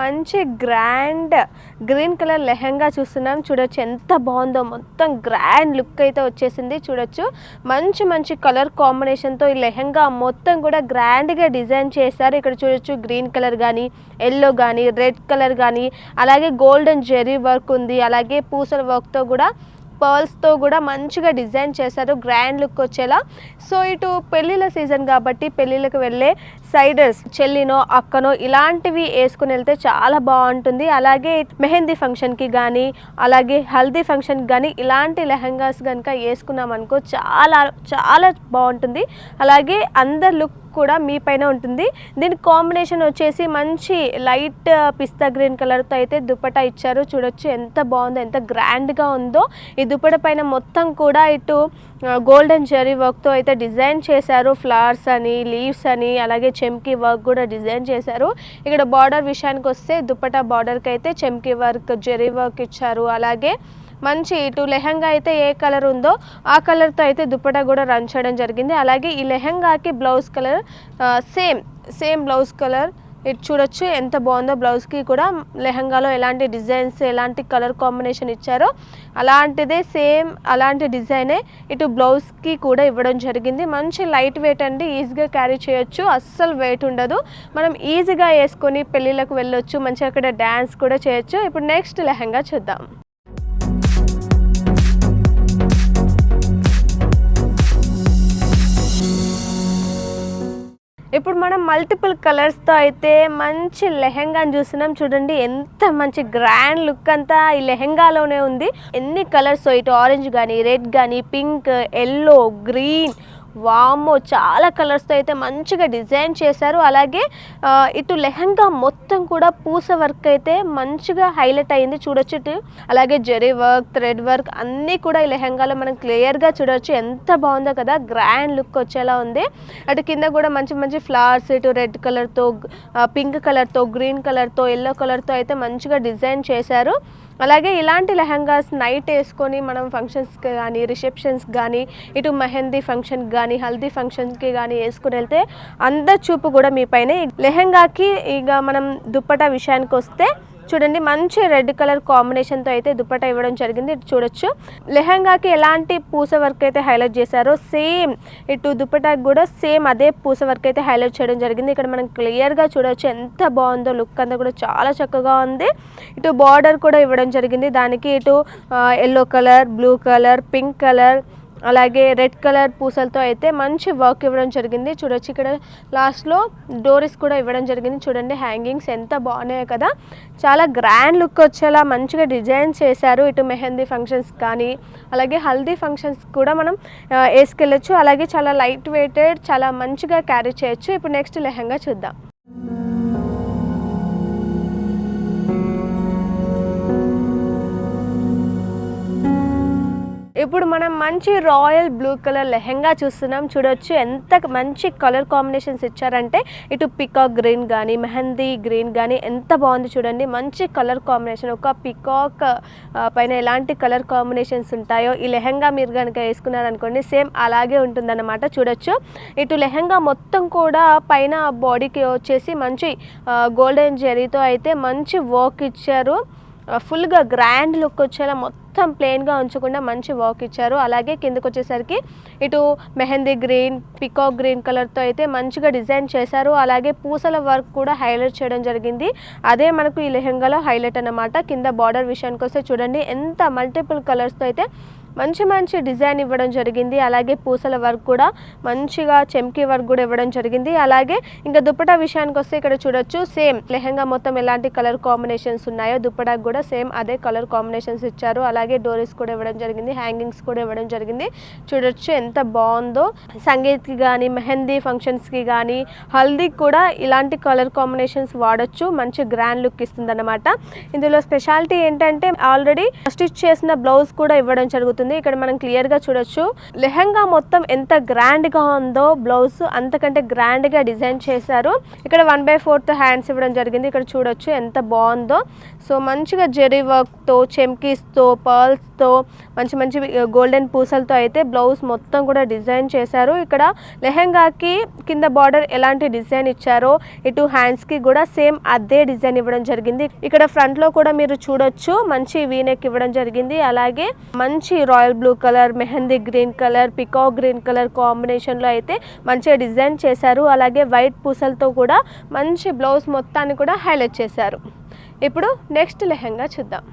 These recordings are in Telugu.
మంచి గ్రాండ్ గ్రీన్ కలర్ లెహంగా చూస్తున్నాం. చూడొచ్చు ఎంత బాగుందో, మొత్తం గ్రాండ్ లుక్ అయితే వచ్చేసింది. చూడొచ్చు మంచి మంచి కలర్ కాంబినేషన్తో ఈ లెహంగా మొత్తం కూడా గ్రాండ్గా డిజైన్ చేశారు. ఇక్కడ చూడొచ్చు గ్రీన్ కలర్ కానీ, ఎల్లో కానీ, రెడ్ కలర్ కానీ, అలాగే గోల్డెన్ జెరీ వర్క్ ఉంది. అలాగే పూసల వర్క్తో కూడా, పర్ల్స్తో కూడా మంచిగా డిజైన్ చేశారు, గ్రాండ్ లుక్ వచ్చేలా. సో ఇటు పెళ్ళిళ్ళ సీజన్ కాబట్టి పెళ్ళిళ్ళకి వెళ్ళే సైడర్స్, చెల్లినో అక్కనో ఇలాంటివి వేసుకుని వెళ్తే చాలా బాగుంటుంది. అలాగే మెహందీ ఫంక్షన్కి కానీ, అలాగే హల్దీ ఫంక్షన్కి కానీ ఇలాంటి లెహంగాస్ కనుక వేసుకున్నాం అనుకో చాలా చాలా బాగుంటుంది. అలాగే అందరి లుక్ కూడా మీ పైన ఉంటుంది. దీని కాంబినేషన్ వచ్చేసి మంచి లైట్ పిస్తా గ్రీన్ కలర్తో అయితే దుపట్టా ఇచ్చారు. చూడొచ్చు ఎంత బాగుందో, ఎంత గ్రాండ్గా ఉందో. ఈ దుపట్టా పైన మొత్తం కూడా ఇటు గోల్డెన్ జెరీ వర్క్తో అయితే డిజైన్ చేశారు. ఫ్లవర్స్ అని, లీవ్స్ అని, అలాగే చెమ్కీ వర్క్ కూడా డిజైన్ చేశారు. ఇక్కడ బార్డర్ విషయానికి వస్తే దుపట్టా బార్డర్కి అయితే చెమ్కీ వర్క్, జెరీ వర్క్ ఇచ్చారు. అలాగే మంచి ఇటు లెహంగా అయితే ఏ కలర్ ఉందో ఆ కలర్తో అయితే దుపట్టా కూడా రన్ చేయడం జరిగింది. అలాగే ఈ లెహంగాకి blouse colour same blouse colour ఇటు చూడొచ్చు ఎంత బాగుందో. బ్లౌజ్కి కూడా లెహంగాలో ఎలాంటి డిజైన్స్, ఎలాంటి కలర్ కాంబినేషన్ ఇచ్చారో అలాంటిదే సేమ్ అలాంటి డిజైనే ఇటు బ్లౌజ్కి కూడా ఇవ్వడం జరిగింది. మంచి లైట్ వెయిట్ అండి, ఈజీగా క్యారీ చేయొచ్చు, అస్సలు వెయిట్ ఉండదు. మనం ఈజీగా వేసుకొని పెళ్ళిళ్ళకు వెళ్ళొచ్చు, మంచిగా అక్కడ డ్యాన్స్ కూడా చేయొచ్చు. ఇప్పుడు నెక్స్ట్ లెహంగా చూద్దాం. ఇప్పుడు మనం మల్టిపుల్ కలర్స్తో అయితే మంచి లెహంగాని చూస్తున్నాం. చూడండి ఎంత మంచి గ్రాండ్ లుక్ అంతా ఈ లెహంగాలోనే ఉంది. ఎన్ని కలర్స్, ఇటు ఆరెంజ్ కానీ, రెడ్ కానీ, పింక్, ఎల్లో, గ్రీన్, వామ్మో చాలా కలర్స్తో అయితే మంచిగా డిజైన్ చేశారు. అలాగే ఇటు లెహంగా మొత్తం కూడా పూస వర్క్ అయితే మంచిగా హైలైట్ అయింది. చూడొచ్చు ఇటు అలాగే జెరీ వర్క్, థ్రెడ్ వర్క్ అన్నీ కూడా ఈ లెహంగాలో మనం క్లియర్గా చూడొచ్చు. ఎంత బాగుందో కదా, గ్రాండ్ లుక్ వచ్చేలా ఉంది. అటు కింద కూడా మంచి మంచి ఫ్లవర్స్, ఇటు రెడ్ కలర్తో, పింక్ కలర్తో, గ్రీన్ కలర్తో, ఎల్లో కలర్తో అయితే మంచిగా డిజైన్ చేశారు. అలాగే ఇలాంటి లెహంగాస్ నైట్ వేసుకొని మనం ఫంక్షన్స్కి కానీ, రిసెప్షన్స్కి కానీ, ఇటు మెహందీ ఫంక్షన్కి కానీ, హల్దీ ఫంక్షన్స్కి కానీ వేసుకుని వెళ్తే అందరి చూపు కూడా మీ పైన. లెహంగాకి ఇక మనం దుపట్టా విషయానికి వస్తే చూడండి మంచి రెడ్ కలర్ కాంబినేషన్తో అయితే దుపట్టా ఇవ్వడం జరిగింది. చూడొచ్చు లెహంగాకి ఎలాంటి పూస వర్క్ అయితే హైలైట్ చేశారో సేమ్ ఇటు దుపట్టాకి కూడా సేమ్ అదే పూస వర్క్ అయితే హైలైట్ చేయడం జరిగింది. ఇక్కడ మనం క్లియర్గా చూడొచ్చు ఎంత బాగుందో, లుక్ అంతా కూడా చాలా చక్కగా ఉంది. ఇటు బార్డర్ కూడా ఇవ్వడం జరిగింది. దానికి ఇటు yellow colour, blue colour, pink colour, అలాగే రెడ్ కలర్ పూసలతో అయితే మంచి వర్క్ ఇవ్వడం జరిగింది. చూడొచ్చు ఇక్కడ లాస్ట్లో డోరీస్ కూడా ఇవ్వడం జరిగింది. చూడండి హ్యాంగింగ్స్ ఎంత బాగున్నాయో కదా, చాలా గ్రాండ్ లుక్ వచ్చేలా మంచిగా డిజైన్ చేశారు. ఇటు మెహందీ ఫంక్షన్స్ కానీ, అలాగే హల్దీ ఫంక్షన్స్ కూడా మనం వేసుకెళ్ళచ్చు. అలాగే చాలా లైట్ వెయిటెడ్, చాలా మంచిగా క్యారీ చేయొచ్చు. ఇప్పుడు నెక్స్ట్ లెహంగా చూద్దాం. ఇప్పుడు మనం మంచి రాయల్ బ్లూ కలర్ లెహంగా చూస్తున్నాం. చూడొచ్చు ఎంత మంచి కలర్ కాంబినేషన్స్ ఇచ్చారంటే ఇటు పికాక్ గ్రీన్ కానీ, మెహందీ గ్రీన్ కానీ ఎంత బాగుంది చూడండి. మంచి కలర్ కాంబినేషన్, ఒక పికాక్ పైన ఎలాంటి కలర్ కాంబినేషన్స్ ఉంటాయో ఈ లెహంగా మీరు కనుక వేసుకున్నారనుకోండి సేమ్ అలాగే ఉంటుందన్నమాట. చూడొచ్చు ఇటు లెహంగా మొత్తం కూడా పైన బాడీకి వచ్చేసి మంచి గోల్డెన్ జెరీతో అయితే మంచి వర్క్ ఇచ్చారు. ఫుల్గా గ్రాండ్ లుక్ వచ్చేలా మొత్తం ప్లెయిన్గా ఉంచకుండా మంచి వర్క్ ఇచ్చారు. అలాగే కిందకు వచ్చేసరికి ఇటు మెహందీ గ్రీన్, పికాక్ గ్రీన్ కలర్తో అయితే మంచిగా డిజైన్ చేశారు. అలాగే పూసల వర్క్ కూడా హైలైట్ చేయడం జరిగింది. అదే మనకు ఈ లెహంగాలో హైలైట్ అన్నమాట. కింద బార్డర్ విషయానికి వస్తే చూడండి ఎంత మల్టిపుల్ కలర్స్తో అయితే మంచి మంచి డిజైన్ ఇవ్వడం జరిగింది. అలాగే పూసల వర్క్ కూడా మంచిగా చెమ్కీ వర్క్ కూడా ఇవ్వడం జరిగింది. అలాగే ఇంకా దుపట్టా విషయానికి వస్తే ఇక్కడ చూడొచ్చు సేమ్ లెహంగా మొత్తం ఎలాంటి కలర్ కాంబినేషన్స్ ఉన్నాయో దుపట్టాకు కూడా సేమ్ అదే కలర్ కాంబినేషన్స్ ఇచ్చారు. అలాగే డోరీస్ కూడా ఇవ్వడం జరిగింది, హ్యాంగింగ్స్ కూడా ఇవ్వడం జరిగింది. చూడొచ్చు ఎంత బాగుందో. సంగీత్కి కానీ, మెహందీ ఫంక్షన్స్కి కానీ, హల్దీకి కూడా ఇలాంటి కలర్ కాంబినేషన్స్ వాడచ్చు. మంచి గ్రాండ్ లుక్ ఇస్తుంది అన్నమాట. ఇందులో స్పెషాలిటీ ఏంటంటే ఆల్రెడీ స్టిచ్ చేసిన బ్లౌజ్ కూడా ఇవ్వడం జరుగుతుంది. అవుతుంది. ఇక్కడ మనం క్లియర్గా చూడొచ్చు లెహంగా మొత్తం ఎంత గ్రాండ్గా ఉందో బ్లౌజ్ అంతకంటే గ్రాండ్గా డిజైన్ చేశారు. ఇక్కడ 1/4 హ్యాండ్స్ ఇవ్వడం జరిగింది. ఇక్కడ చూడొచ్చు ఎంత బాగుందో. సో మంచిగా జెరీ వర్క్తో, చెమ్కీస్తో, పర్ల్స్తో, మంచి మంచి గోల్డెన్ పూసలతో అయితే బ్లౌజ్ మొత్తం కూడా డిజైన్ చేశారు. ఇక్కడ లెహంగాకి కింద బార్డర్ ఎలాంటి డిజైన్ ఇచ్చారో ఇటు హ్యాండ్స్కి కూడా సేమ్ అదే డిజైన్ ఇవ్వడం జరిగింది. ఇక్కడ ఫ్రంట్లో కూడా మీరు చూడొచ్చు మంచి వీనెక్ ఇవ్వడం జరిగింది. అలాగే మంచి royal blue colour, mehndi green colour, peacock green colour కాంబినేషన్లో అయితే మంచిగా డిజైన్ చేశారు. అలాగే వైట్ పూసలతో కూడా మంచి బ్లౌజ్ మొత్తాన్ని కూడా హైలైట్ చేశారు. ఇప్పుడు నెక్స్ట్ లెహంగా చూద్దాం.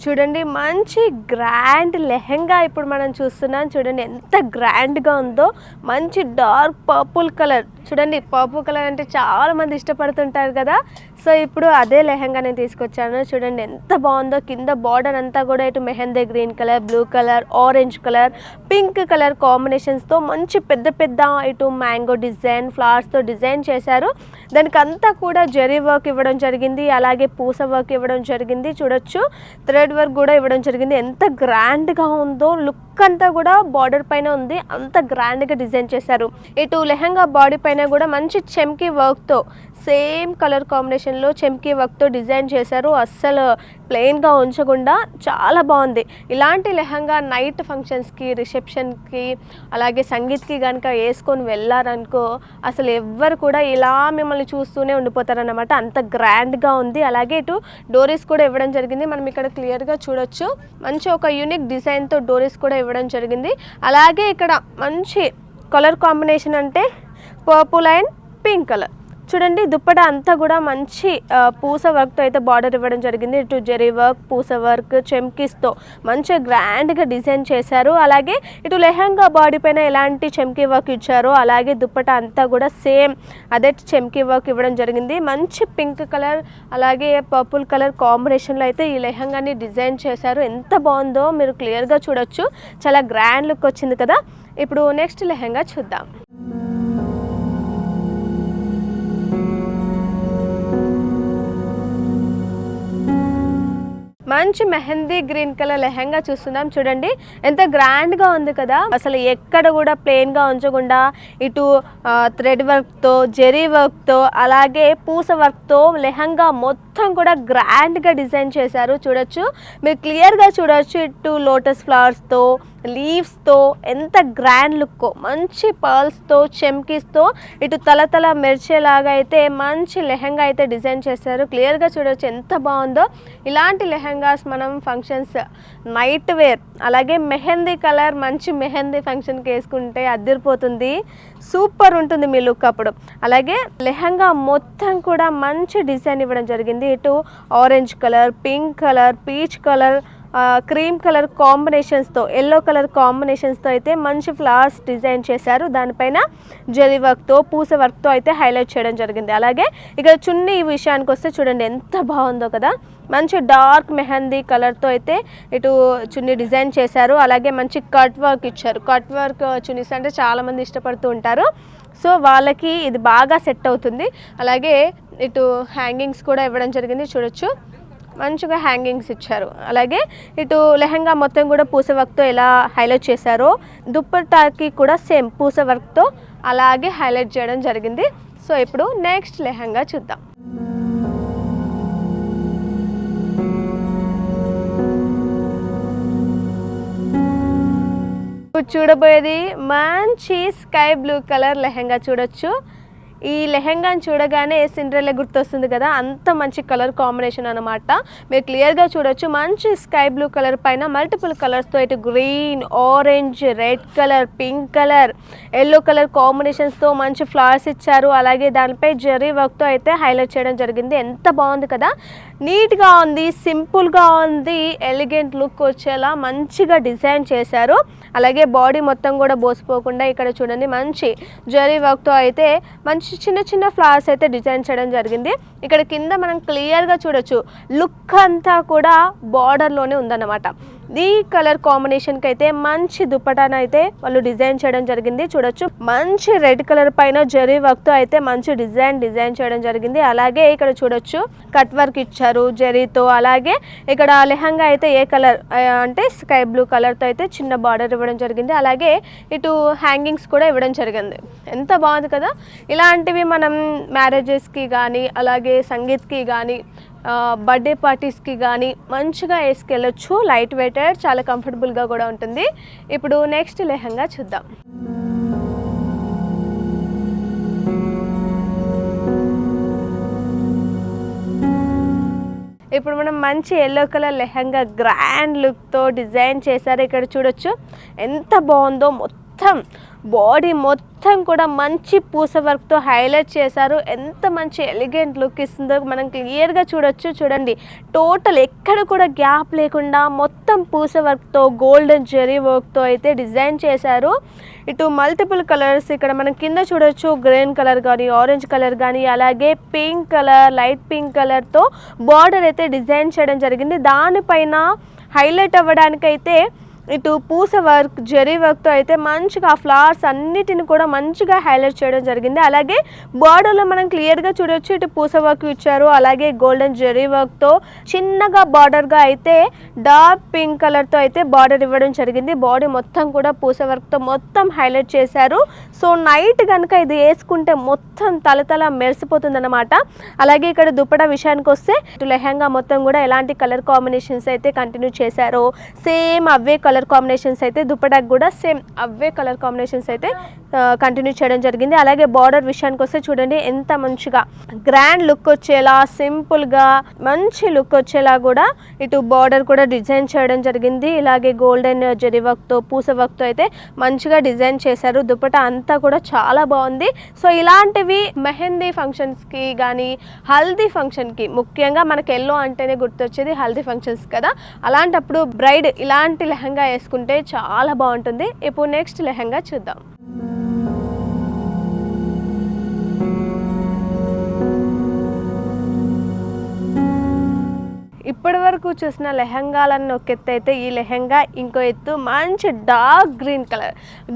చూడండి మంచి గ్రాండ్ లెహంగా ఇప్పుడు మనం చూస్తున్నాం. చూడండి ఎంత గ్రాండ్గా ఉందో. మంచి డార్క్ పర్పుల్ కలర్. చూడండి పర్పుల్ కలర్ అంటే చాలా మంది ఇష్టపడుతుంటారు కదా. సో ఇప్పుడు అదే లెహంగా నేను తీసుకొచ్చాను. చూడండి ఎంత బాగుందో. కింద బార్డర్ అంతా కూడా ఇటు mehndi green colour, blue colour, orange colour, pink colour కాంబినేషన్స్తో మంచి పెద్ద పెద్ద ఇటు మ్యాంగో డిజైన్, ఫ్లవర్స్తో డిజైన్ చేశారు. దానికి అంతా కూడా జెరీ వర్క్ ఇవ్వడం జరిగింది. అలాగే పూస వర్క్ ఇవ్వడం జరిగింది. చూడొచ్చు థ్రెడ్ వర్క్ కూడా ఇవ్వడం జరిగింది. ఎంత గ్రాండ్గా ఉందో. లుక్ అంతా కూడా బార్డర్ పైన ఉంది. అంత గ్రాండ్గా డిజైన్ చేశారు. ఇటు లెహంగా బాడీ పైన కూడా మంచి చెమ్కీ వర్క్తో సేమ్ కలర్ కాంబినేషన్లో చెమ్కీ వర్క్తో డిజైన్ చేశారు. అస్సలు ప్లెయిన్గా ఉంచకుండా చాలా బాగుంది. ఇలాంటి లెహంగా నైట్ ఫంక్షన్స్కి, రిసెప్షన్కి, అలాగే సంగీత్కి కనుక వేసుకొని వెళ్ళారనుకో అసలు ఎవ్వరు కూడా ఇలా మిమ్మల్ని చూస్తూనే ఉండిపోతారన్నమాట. అంత గ్రాండ్గా ఉంది. అలాగే ఇటు డోరీస్ కూడా ఇవ్వడం జరిగింది. మనం ఇక్కడ క్లియర్గా చూడొచ్చు. మంచి ఒక యూనిక్ డిజైన్తో డోరీస్ కూడా ఇవ్వడం జరిగింది. అలాగే ఇక్కడ మంచి కలర్ కాంబినేషన్ అంటే పర్పుల్ అండ్ పింక్ కలర్. చూడండి దుప్పట అంతా కూడా మంచి పూస వర్క్తో అయితే బార్డర్ ఇవ్వడం జరిగింది. ఇటు జెరీ వర్క్, పూస వర్క్, చెమ్కీస్తో మంచిగా గ్రాండ్గా డిజైన్ చేశారు. అలాగే ఇటు లెహంగా బాడీ పైన ఎలాంటి చెమ్కీ వర్క్ ఇచ్చారో అలాగే దుప్పట అంతా కూడా సేమ్ అదే చెమ్కీ వర్క్ ఇవ్వడం జరిగింది. మంచి పింక్ కలర్ అలాగే పర్పుల్ కలర్ కాంబినేషన్లో అయితే ఈ లెహంగాని డిజైన్ చేశారు. ఎంత బాగుందో మీరు క్లియర్గా చూడొచ్చు. చాలా గ్రాండ్ లుక్ వచ్చింది కదా. ఇప్పుడు నెక్స్ట్ లెహంగా చూద్దాం. మంచి మెహందీ గ్రీన్ కలర్ లెహంగా చూస్తున్నాం. చూడండి ఎంత గ్రాండ్గా ఉంది కదా. అసలు ఎక్కడ కూడా ప్లెయిన్గా ఉంచకుండా ఇటు థ్రెడ్ వర్క్తో, జెరీ వర్క్తో, అలాగే పూస వర్క్తో లెహంగా మొత్తం కూడా గ్రాండ్గా డిజైన్ చేశారు. చూడొచ్చు మీరు క్లియర్గా చూడొచ్చు. ఇటు లోటస్ ఫ్లవర్స్తో, లీవ్స్తో ఎంత గ్రాండ్ లుక్. మంచి పర్ల్స్తో, చెమ్కీస్తో ఇటు తలతల మెరిచేలాగా అయితే మంచి లెహంగా అయితే డిజైన్ చేశారు. క్లియర్గా చూడొచ్చు ఎంత బాగుందో. ఇలాంటి లెహంగాస్ మనం ఫంక్షన్స్, నైట్ వేర్, అలాగే మెహందీ కలర్ మంచి మెహందీ ఫంక్షన్కి వేసుకుంటే అదిరిపోతుంది. సూపర్ ఉంటుంది మీ లుక్ అప్పుడు. అలాగే లెహంగా మొత్తం కూడా మంచి డిజైన్ ఇవ్వడం జరిగింది. ఇటు orange colour, pink colour, peach colour, cream colour కాంబినేషన్స్తో, ఎల్లో కలర్ కాంబినేషన్స్తో అయితే మంచి ఫ్లవర్స్ డిజైన్ చేశారు. దానిపైన జెరీ వర్క్తో, పూస వర్క్తో అయితే హైలైట్ చేయడం జరిగింది. అలాగే ఇక్కడ చున్నీ విషయానికి వస్తే చూడండి ఎంత బాగుందో కదా. మంచి డార్క్ మెహందీ కలర్తో అయితే ఇటు చున్నీ డిజైన్ చేశారు. అలాగే మంచి కట్ వర్క్ ఇచ్చారు. కట్ వర్క్ చున్నీస్ అంటే చాలామంది ఇష్టపడుతూ ఉంటారు. సో వాళ్ళకి ఇది బాగా సెట్ అవుతుంది. అలాగే ఇటు హ్యాంగింగ్స్ కూడా ఇవ్వడం జరిగింది. చూడొచ్చు మంచిగా హ్యాంగింగ్స్ ఇచ్చారు. అలాగే ఇటు లెహంగా మొత్తం కూడా పూస వర్క్తో ఎలా హైలైట్ చేశారో దుప్పటాకి కూడా సేమ్ పూస వర్క్తో అలాగే హైలైట్ చేయడం జరిగింది. సో ఇప్పుడు నెక్స్ట్ లెహంగా చూద్దాం. ఇప్పుడు చూడబోయేది మంచి స్కై బ్లూ కలర్ లెహంగా. చూడొచ్చు ఈ లెహంగాని చూడగానే సిండ్రెల్లా గుర్తొస్తుంది కదా. అంత మంచి కలర్ కాంబినేషన్ అనమాట. మీరు క్లియర్గా చూడొచ్చు. మంచి స్కై బ్లూ కలర్ పైన మల్టిపుల్ కలర్స్తో ఇటు green, orange, red colour, pink colour, yellow colour కాంబినేషన్స్తో మంచి ఫ్లవర్స్ ఇచ్చారు. అలాగే దానిపై జెరీ వర్క్తో అయితే హైలైట్ చేయడం జరిగింది. ఎంత బాగుంది కదా. నీట్గా ఉంది, సింపుల్గా ఉంది, ఎలిగెంట్ లుక్ వచ్చేలా మంచిగా డిజైన్ చేశారు. అలాగే బాడీ మొత్తం కూడా బోసిపోకుండా ఇక్కడ చూడండి మంచి జెరీ వర్క్తో అయితే మంచి చిన్న చిన్న ఫ్లవర్స్ అయితే డిజైన్ చేయడం జరిగింది. ఇక్కడ కింద మనం క్లియర్గా చూడొచ్చు లుక్ అంతా కూడా బార్డర్లోనే ఉందన్నమాట. ఈ కలర్ కాంబినేషన్కి అయితే మంచి దుపటాను అయితే వాళ్ళు డిజైన్ చేయడం జరిగింది. చూడొచ్చు మంచి రెడ్ కలర్ పైన జరీ వర్క్తో అయితే మంచి డిజైన్ చేయడం జరిగింది. అలాగే ఇక్కడ చూడొచ్చు కట్ వర్క్ ఇచ్చారు జరీతో. అలాగే ఇక్కడ లెహంగా అయితే ఏ కలర్ అంటే స్కై బ్లూ కలర్తో అయితే చిన్న బార్డర్ ఇవ్వడం జరిగింది. అలాగే ఇటు హ్యాంగింగ్స్ కూడా ఇవ్వడం జరిగింది. ఎంత బాగుంది కదా. ఇలాంటివి మనం మ్యారేజెస్కి కానీ అలాగే సంగీత్కి కానీ బర్త్డే పార్టీస్కి కానీ మంచిగా వేసుకెళ్ళొచ్చు. లైట్ వెయిటెడ్, చాలా కంఫర్టబుల్గా కూడా ఉంటుంది. ఇప్పుడు నెక్స్ట్ లెహంగా చూద్దాం. ఇప్పుడు మనం మంచి ఎల్లో కలర్ లెహంగా గ్రాండ్ లుక్తో డిజైన్ చేశారు. ఇక్కడ చూడొచ్చు ఎంత బాగుందో. మొత్తం బాడీ మొత్తం కూడా మంచి పూస వర్క్తో హైలైట్ చేశారు. ఎంత మంచి ఎలిగెంట్ లుక్ ఇస్తుందో మనం క్లియర్గా చూడొచ్చు. చూడండి టోటల్ ఎక్కడ కూడా గ్యాప్ లేకుండా మొత్తం పూస వర్క్తో గోల్డెన్ జెరీ వర్క్తో అయితే డిజైన్ చేశారు. ఇటు మల్టిపుల్ కలర్స్ ఇక్కడ మనం కింద చూడొచ్చు. గ్రీన్ కలర్ కానీ ఆరెంజ్ కలర్ కానీ అలాగే పింక్ కలర్, లైట్ పింక్ కలర్తో బార్డర్ అయితే డిజైన్ చేయడం జరిగింది. దానిపైన హైలైట్ అవ్వడానికైతే ఇటు పూస వర్క్ జెరీ వర్క్తో అయితే మంచిగా ఫ్లవర్స్ అన్నిటిని కూడా మంచిగా హైలైట్ చేయడం జరిగింది. అలాగే బార్డర్లో మనం క్లియర్గా చూడొచ్చు ఇటు పూస వర్క్ ఇచ్చారు. అలాగే గోల్డెన్ జెరీ వర్క్తో చిన్నగా బార్డర్గా అయితే డార్క్ పింక్ కలర్తో అయితే బార్డర్ ఇవ్వడం జరిగింది. బాడీ మొత్తం కూడా పూస వర్క్తో మొత్తం హైలైట్ చేశారు. సో నైట్ కనుక ఇది వేసుకుంటే మొత్తం తలతల మెరిసిపోతుంది అన్నమాట. అలాగే ఇక్కడ దుపట్టా విషయానికి వస్తే ఇటు లెహంగా మొత్తం కూడా ఎలాంటి కలర్ కాంబినేషన్స్ అయితే కంటిన్యూ చేశారో సేమ్ అవే కలర్ కాంబినేషన్స్ అయితే దుపట్టాకి కూడా సేమ్ అవే కలర్ కాంబినేషన్స్ అయితే కంటిన్యూ చేయడం జరిగింది. అలాగే బార్డర్ విషయానికి వస్తే చూడండి ఎంత మంచిగా గ్రాండ్ లుక్ వచ్చేలా, సింపుల్గా మంచి లుక్ వచ్చేలా కూడా ఇటు బార్డర్ కూడా డిజైన్ చేయడం జరిగింది. ఇలాగే గోల్డెన్ జెరీ వర్క్తో పూస వర్క్తో అయితే మంచిగా డిజైన్ చేశారు. దుపట్టా అంతా కూడా చాలా బాగుంది. సో ఇలాంటివి మెహందీ ఫంక్షన్స్కి కానీ హల్దీ ఫంక్షన్కి, ముఖ్యంగా మనకి ఎల్లో అంటేనే గుర్తొచ్చేది హల్దీ ఫంక్షన్స్ కదా, అలాంటప్పుడు బ్రైడ్ ఇలాంటి లెహంగా వేసుకుంటే చాలా బాగుంటుంది. ఇప్పుడు నెక్స్ట్ లెహంగా చూద్దాం. ఇప్పటి వరకు చూసిన లెహంగాలన్నీ ఒక ఎత్తు అయితే ఈ లెహంగా ఇంకో ఎత్తు. మంచి డార్క్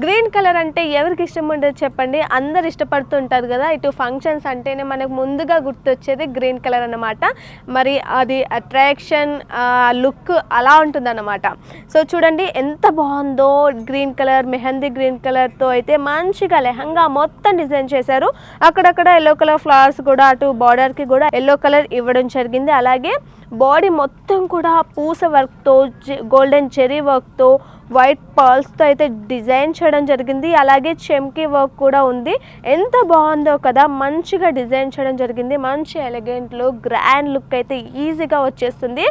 గ్రీన్ కలర్ అంటే ఎవరికి ఇష్టం ఉండదు చెప్పండి, అందరు ఇష్టపడుతుంటారు కదా. ఇటు ఫంక్షన్స్ అంటేనే మనకు ముందుగా గుర్తొచ్చేది గ్రీన్ కలర్ అన్నమాట. మరి అది అట్రాక్షన్ లుక్ అలా ఉంటుందన్నమాట. సో చూడండి ఎంత బాగుందో. గ్రీన్ కలర్ మెహందీ గ్రీన్ కలర్తో అయితే మంచిగా లెహంగా మొత్తం డిజైన్ చేశారు. అక్కడక్కడ ఎల్లో కలర్ ఫ్లవర్స్ కూడా అటు బార్డర్కి కూడా ఎల్లో కలర్ ఇవ్వడం జరిగింది. అలాగే బాడీ మొత్తం కూడా పూస వర్క్తో గోల్డెన్ చెరీ వర్క్తో వైట్ పర్ల్స్తో అయితే డిజైన్ చేయడం జరిగింది. అలాగే చెమ్కీ వర్క్ కూడా ఉంది. ఎంత బాగుందో కదా, మంచిగా డిజైన్ చేయడం జరిగింది. మంచి ఎలిగెంట్ లుక్, గ్రాండ్ లుక్ అయితే ఈజీగా వచ్చేస్తుంది.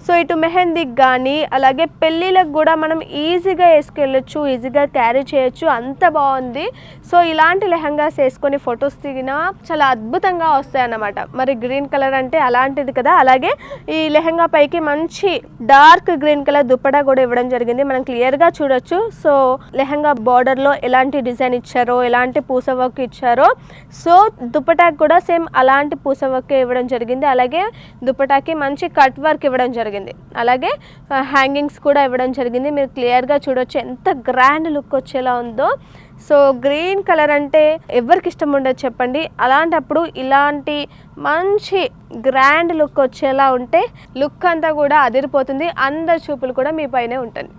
సో ఇటు మెహందీకి కానీ అలాగే పెళ్ళిళ్ళకి కూడా మనం ఈజీగా వేసుకెళ్ళొచ్చు, ఈజీగా క్యారీ చేయొచ్చు, అంత బాగుంది. సో ఇలాంటి లెహంగాస్ వేసుకొని ఫొటోస్ దిగినా చాలా అద్భుతంగా వస్తాయి అన్నమాట. మరి గ్రీన్ కలర్ అంటే అలాంటిది కదా. అలాగే ఈ లెహంగా పైకి మంచి డార్క్ గ్రీన్ కలర్ దుపట్టా కూడా ఇవ్వడం జరిగింది. మనం క్లియర్గా చూడొచ్చు. సో లెహంగా బార్డర్లో ఎలాంటి డిజైన్ ఇచ్చారో, ఎలాంటి పూస వర్క్ ఇచ్చారో, సో దుపట్టాకి కూడా సేమ్ అలాంటి పూస వర్క్ ఇవ్వడం జరిగింది. అలాగే దుపట్టాకి మంచి కట్ వర్క్ ఇవ్వడం జరిగింది. అలాగే హ్యాంగింగ్స్ కూడా ఇవ్వడం జరిగింది. మీరు క్లియర్గా చూడొచ్చు ఎంత గ్రాండ్ లుక్ వచ్చేలా ఉందో. సో గ్రీన్ కలర్ అంటే ఎవరికి ఇష్టం ఉండదు చెప్పండి. అలాంటప్పుడు ఇలాంటి మంచి గ్రాండ్ లుక్ వచ్చేలా ఉంటే లుక్ అంతా కూడా అదిరిపోతుంది. అందరి చూపులు కూడా మీ పైనే ఉంటుంది.